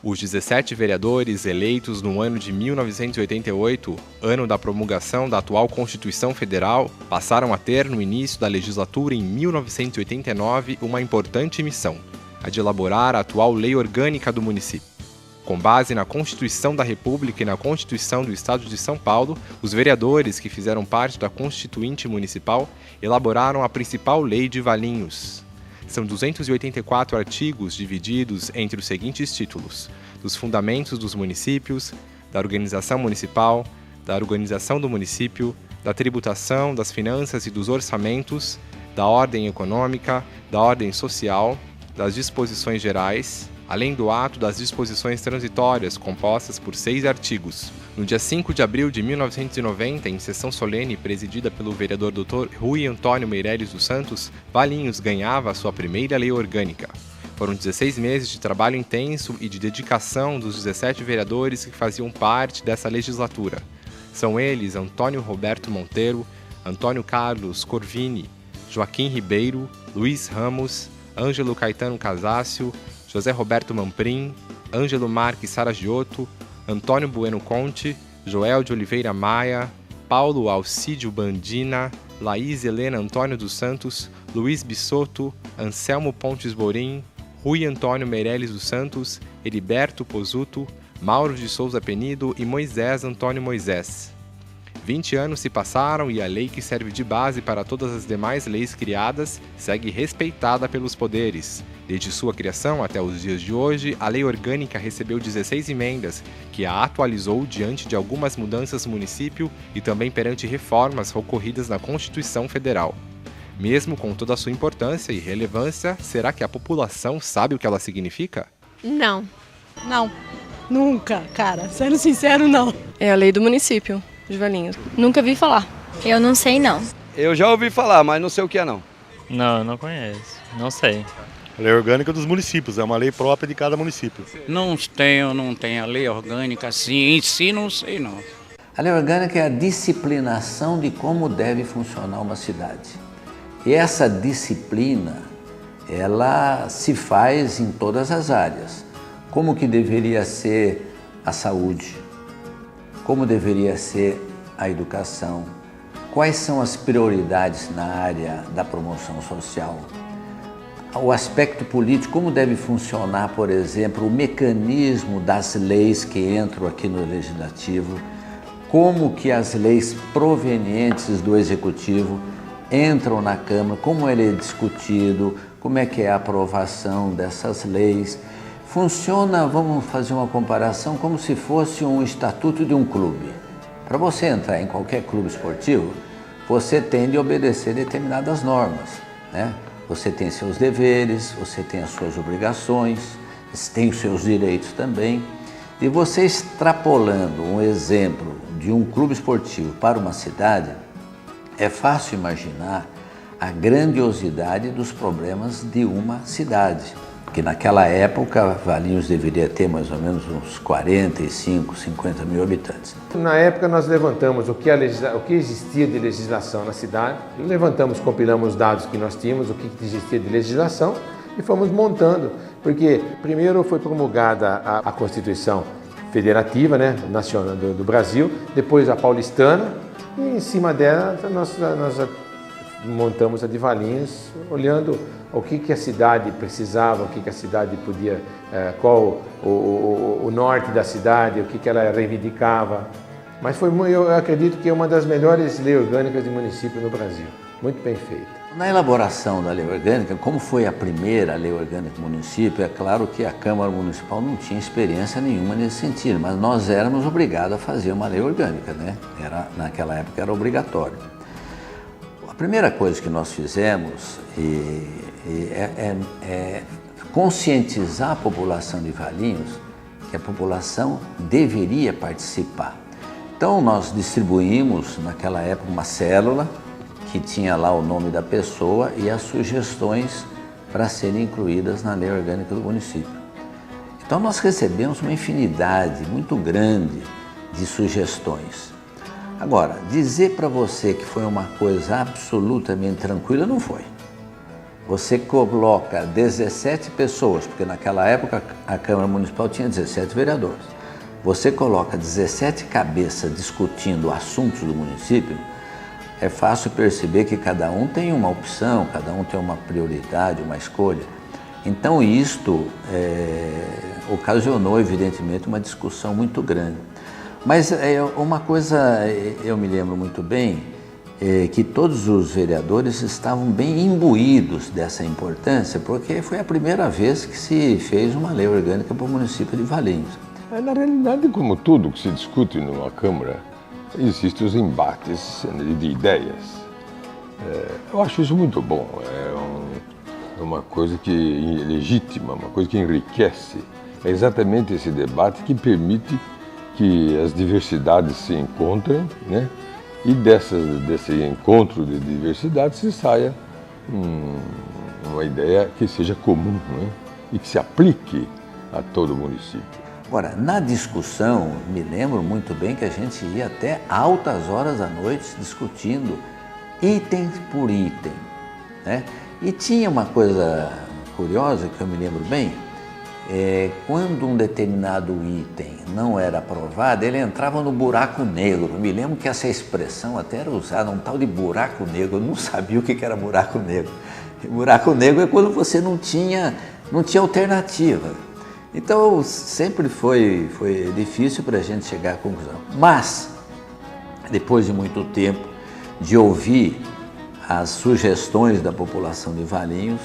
Os 17 vereadores eleitos no ano de 1988, ano da promulgação da atual Constituição Federal, passaram a ter, no início da legislatura em 1989, uma importante missão, a de elaborar a atual Lei Orgânica do município. Com base na Constituição da República e na Constituição do Estado de São Paulo, os vereadores que fizeram parte da Constituinte Municipal elaboraram a principal lei de Valinhos. São 284 artigos divididos entre os seguintes títulos: dos fundamentos dos municípios, da organização municipal, da organização do município, da tributação, das finanças e dos orçamentos, da ordem econômica, da ordem social, das disposições gerais, além do ato das disposições transitórias, compostas por 6 artigos. No dia 5 de abril de 1990, em sessão solene presidida pelo vereador Dr. Rui Antônio Meireles dos Santos, Valinhos ganhava a sua primeira lei orgânica. Foram 16 meses de trabalho intenso e de dedicação dos 17 vereadores que faziam parte dessa legislatura. São eles Antônio Roberto Monteiro, Antônio Carlos Corvini, Joaquim Ribeiro, Luiz Ramos, Ângelo Caetano Casácio, José Roberto Mamprim, Ângelo Marques Saragiotto, Antônio Bueno Conte, Joel de Oliveira Maia, Paulo Alcídio Bandina, Laís Helena Antônio dos Santos, Luiz Bissotto, Anselmo Pontes Borim, Rui Antônio Meireles dos Santos, Heriberto Pozzuto, Mauro de Souza Penido e Moisés Antônio Moisés. 20 anos se passaram e a lei que serve de base para todas as demais leis criadas segue respeitada pelos poderes. Desde sua criação até os dias de hoje, a Lei Orgânica recebeu 16 emendas, que a atualizou diante de algumas mudanças no município e também perante reformas ocorridas na Constituição Federal. Mesmo com toda a sua importância e relevância, será que a população sabe o que ela significa? Não. Não, nunca, cara. Sendo sincero, não. É a lei do município de Valinhos. Nunca vi falar. Eu não sei, não. Eu já ouvi falar, mas não sei o que é, não. Não, não conheço. Não sei. A lei orgânica dos municípios, é uma lei própria de cada município. Não tenho a lei orgânica assim, em si não sei não. A lei orgânica é a disciplinação de como deve funcionar uma cidade. E essa disciplina, ela se faz em todas as áreas. Como que deveria ser a saúde? Como deveria ser a educação? Quais são as prioridades na área da promoção social? O aspecto político, como deve funcionar, por exemplo, o mecanismo das leis que entram aqui no Legislativo, como que as leis provenientes do Executivo entram na Câmara, como ele é discutido, como é que é a aprovação dessas leis. Funciona, vamos fazer uma comparação, como se fosse um estatuto de um clube. Para você entrar em qualquer clube esportivo, você tem de obedecer determinadas normas, né? Você tem seus deveres, você tem as suas obrigações, tem os seus direitos também. E você extrapolando um exemplo de um clube esportivo para uma cidade, é fácil imaginar a grandiosidade dos problemas de uma cidade. Que naquela época, Valinhos deveria ter mais ou menos uns 45, 50 mil habitantes. Na época nós levantamos o que existia de legislação na cidade, levantamos, compilamos os dados que nós tínhamos, o que existia de legislação e fomos montando, porque primeiro foi promulgada a Constituição Federativa, né, nacional do Brasil, depois a paulistana e em cima dela nós montamos a de Valinhos, olhando o que a cidade precisava, o que a cidade podia, qual o norte da cidade, o que ela reivindicava. Mas eu acredito que é uma das melhores leis orgânicas de município no Brasil. Muito bem feita. Na elaboração da lei orgânica, como foi a primeira lei orgânica do município, é claro que a Câmara Municipal não tinha experiência nenhuma nesse sentido, mas nós éramos obrigados a fazer uma lei orgânica, né? Naquela época era obrigatório. A primeira coisa que nós fizemos é conscientizar a população de Valinhos que a população deveria participar. Então nós distribuímos naquela época uma célula que tinha lá o nome da pessoa e as sugestões para serem incluídas na lei orgânica do município. Então nós recebemos uma infinidade muito grande de sugestões. Agora, dizer para você que foi uma coisa absolutamente tranquila, não foi. você coloca 17 pessoas, porque naquela época a Câmara Municipal tinha 17 vereadores. Você coloca 17 cabeças discutindo assuntos do município, é fácil perceber que cada um tem uma opção, cada um tem uma prioridade, uma escolha. Então isto ocasionou, evidentemente, uma discussão muito grande. Mas uma coisa eu me lembro muito bem, que todos os vereadores estavam bem imbuídos dessa importância, porque foi a primeira vez que se fez uma lei orgânica para o município de Valinhos. Na realidade, como tudo que se discute numa Câmara, existem os embates de ideias. Eu acho isso muito bom, é uma coisa que é legítima, uma coisa que enriquece. É exatamente esse debate que permite que as diversidades se encontrem, né? E desse encontro de diversidade se saia uma ideia que seja comum, né? E que se aplique a todo o município. Agora, na discussão, me lembro muito bem que a gente ia até altas horas da noite discutindo item por item, né? E tinha uma coisa curiosa que eu me lembro bem, quando um determinado item não era aprovado, ele entrava no buraco negro. Eu me lembro que essa expressão até era usada, um tal de buraco negro. Eu não sabia o que era buraco negro. E buraco negro é quando você não tinha alternativa. Então sempre foi difícil para a gente chegar à conclusão. Mas, depois de muito tempo de ouvir as sugestões da população de Valinhos,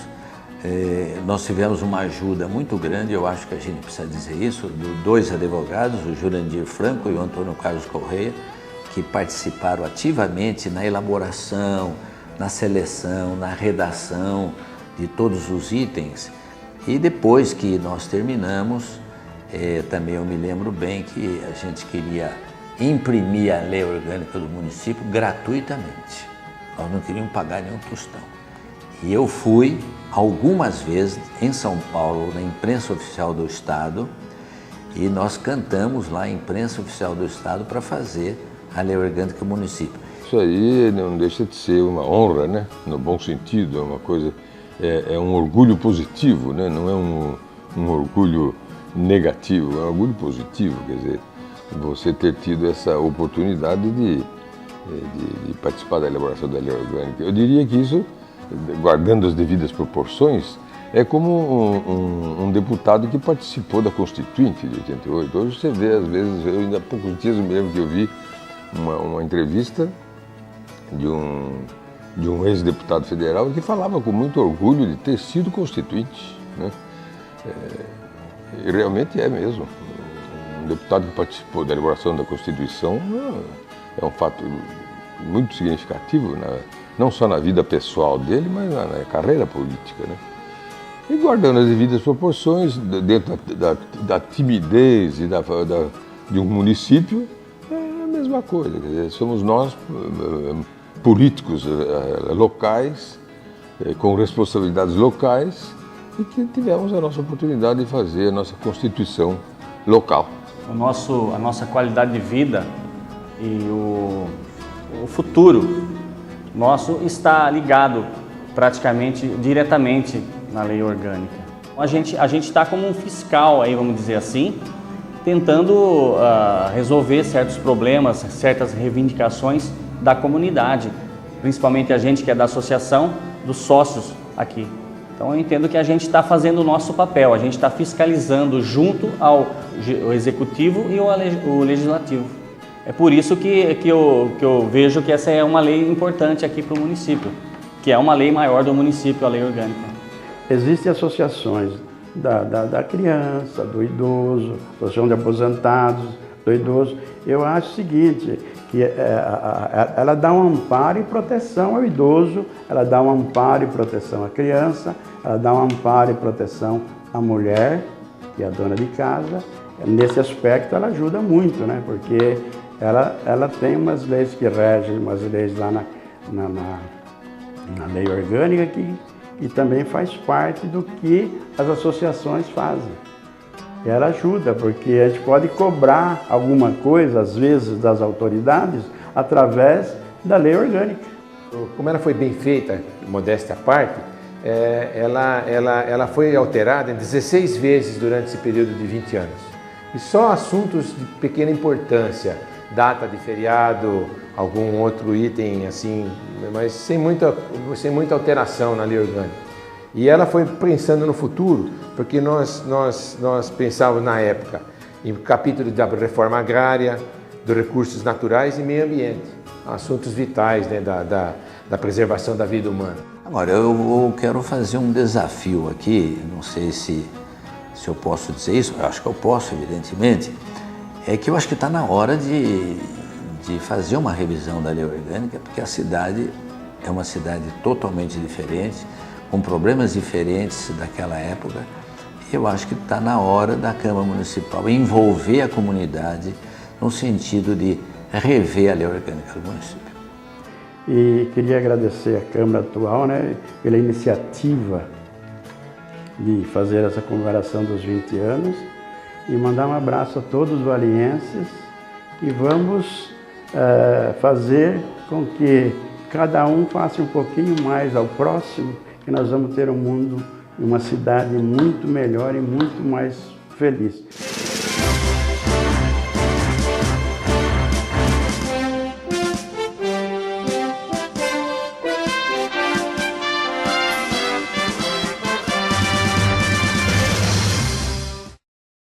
nós tivemos uma ajuda muito grande, eu acho que a gente precisa dizer isso, de dois advogados, o Jurandir Franco e o Antônio Carlos Correia, que participaram ativamente na elaboração, na seleção, na redação de todos os itens. E depois que nós terminamos, também eu me lembro bem que a gente queria imprimir a lei orgânica do município gratuitamente. Nós não queríamos pagar nenhum tostão. E eu fui algumas vezes em São Paulo, na imprensa oficial do Estado, e nós cantamos lá a imprensa oficial do Estado para fazer a lei orgânica do município. Isso aí não deixa de ser uma honra, né? No bom sentido, é uma coisa, é um orgulho positivo, né? Não é um orgulho negativo, é um orgulho positivo, quer dizer, você ter tido essa oportunidade de participar da elaboração da lei orgânica. Eu diria que isso, guardando as devidas proporções, é como um deputado que participou da Constituinte de 88. Hoje você vê, às vezes, eu ainda há poucos dias mesmo que eu vi uma entrevista de um ex-deputado federal que falava com muito orgulho de ter sido constituinte, né? E realmente é mesmo. Um deputado que participou da elaboração da Constituição é um fato muito significativo, não só na vida pessoal dele, mas na carreira política, né? E guardando as devidas proporções, dentro da timidez e de um município, é a mesma coisa. Quer dizer, somos nós, políticos locais, com responsabilidades locais, e que tivemos a nossa oportunidade de fazer a nossa Constituição local. A nossa qualidade de vida e o futuro nosso está ligado praticamente diretamente na lei orgânica. A gente está como um fiscal, aí, vamos dizer assim, tentando resolver certos problemas, certas reivindicações da comunidade, principalmente a gente que é da associação dos sócios aqui. Então eu entendo que a gente está fazendo o nosso papel, a gente está fiscalizando junto ao executivo e o legislativo. É por isso que eu vejo que essa é uma lei importante aqui para o município, que é uma lei maior do município, a lei orgânica. Existem associações da criança, do idoso, associação de aposentados, do idoso. Eu acho o seguinte, que ela dá um amparo e proteção ao idoso, ela dá um amparo e proteção à criança, ela dá um amparo e proteção à mulher, que é a dona de casa. Nesse aspecto ela ajuda muito, né? Porque ela tem umas leis que regem, umas leis lá na lei orgânica que também faz parte do que as associações fazem. E ela ajuda, porque a gente pode cobrar alguma coisa, às vezes, das autoridades, através da lei orgânica. Como ela foi bem feita, modéstia à parte, ela foi alterada 16 vezes durante esse período de 20 anos. E só assuntos de pequena importância, data de feriado, algum outro item assim, mas sem muita alteração na lei orgânica. E ela foi pensando no futuro, porque nós pensávamos na época em capítulo da reforma agrária, dos recursos naturais e meio ambiente, assuntos vitais, né, da preservação da vida humana. Agora, eu quero fazer um desafio aqui, não sei se eu posso dizer isso, eu acho que eu posso, evidentemente, é que eu acho que está na hora de fazer uma revisão da lei orgânica, porque a cidade é uma cidade totalmente diferente, com problemas diferentes daquela época. Eu acho que está na hora da Câmara Municipal envolver a comunidade no sentido de rever a lei orgânica do município. E queria agradecer à Câmara atual, né, pela iniciativa de fazer essa comemoração dos 20 anos e mandar um abraço a todos os valienses e vamos fazer com que cada um faça um pouquinho mais ao próximo, que nós vamos ter um mundo e uma cidade muito melhor e muito mais feliz.